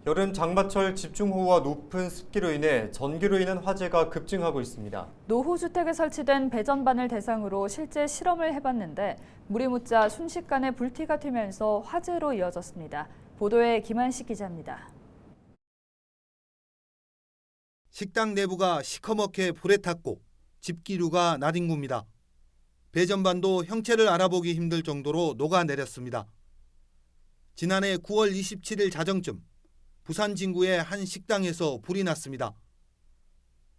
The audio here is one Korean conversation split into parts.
여름 장마철 집중호우와 높은 습기로 인해 전기로 인한 화재가 급증하고 있습니다. 노후주택에 설치된 배전반을 대상으로 실제 실험을 해봤는데 물이 묻자 순식간에 불티가 튀면서 화재로 이어졌습니다. 보도에 김한식 기자입니다. 식당 내부가 시커멓게 불에 탔고 집기류가 나뒹굽니다. 배전반도 형체를 알아보기 힘들 정도로 녹아내렸습니다. 지난해 9월 27일 자정쯤 부산 진구의 한 식당에서 불이 났습니다.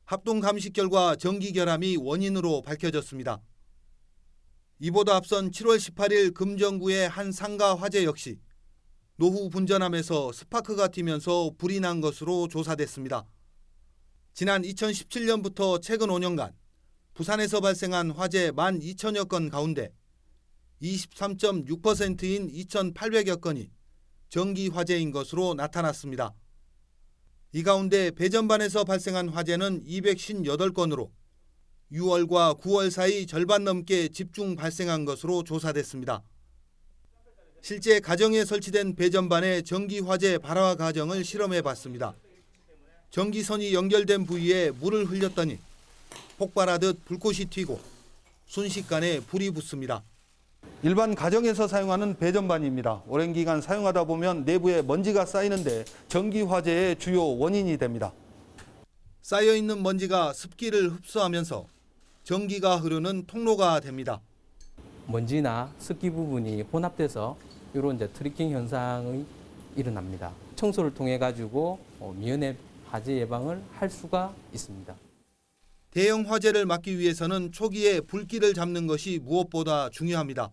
합동 감식 결과 전기 결함이 원인으로 밝혀졌습니다. 이보다 앞선 7월 18일 금정구의 한 상가 화재 역시 노후 분전함에서 스파크가 튀면서 불이 난 것으로 조사됐습니다. 지난 2017년부터 최근 5년간 부산에서 발생한 화재 12,000여 건 가운데 23.6%인 2,800여 건이 전기 화재인 것으로 나타났습니다. 이 가운데 배전반에서 발생한 화재는 258건으로 6월과 9월 사이 절반 넘게 집중 발생한 것으로 조사됐습니다. 실제 가정에 설치된 배전반의 전기 화재 발화 과정을 실험해 봤습니다. 전기선이 연결된 부위에 물을 흘렸더니 폭발하듯 불꽃이 튀고 순식간에 불이 붙습니다. 일반 가정에서 사용하는 배전반입니다. 오랜 기간 사용하다 보면 내부에 먼지가 쌓이는데 전기 화재의 주요 원인이 됩니다. 쌓여있는 먼지가 습기를 흡수하면서 전기가 흐르는 통로가 됩니다. 먼지나 습기 부분이 혼합돼서 이런 이제 트리킹 현상이 일어납니다. 청소를 통해 가지고 미연에 화재 예방을 할 수가 있습니다. 대형 화재를 막기 위해서는 초기에 불길을 잡는 것이 무엇보다 중요합니다.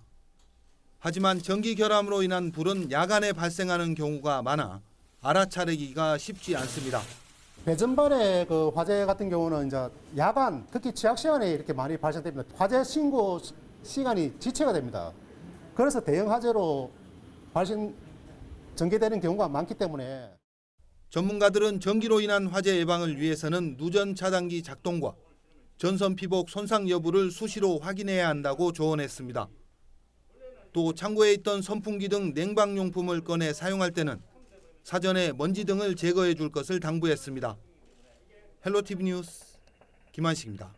하지만 전기 결함으로 인한 불은 야간에 발생하는 경우가 많아 알아차리기가 쉽지 않습니다. 배전반의 그 화재 같은 경우는 이제 야간, 특히 취약 시간에 이렇게 많이 발생됩니다. 화재 신고 시간이 지체가 됩니다. 그래서 대형 화재로 전개되는 경우가 많기 때문에 전문가들은 전기로 인한 화재 예방을 위해서는 누전 차단기 작동과 전선 피복 손상 여부를 수시로 확인해야 한다고 조언했습니다. 또 창고에 있던 선풍기 등 냉방용품을 꺼내 사용할 때는 사전에 먼지 등을 제거해 줄 것을 당부했습니다. 헬로티비 뉴스 김한식입니다.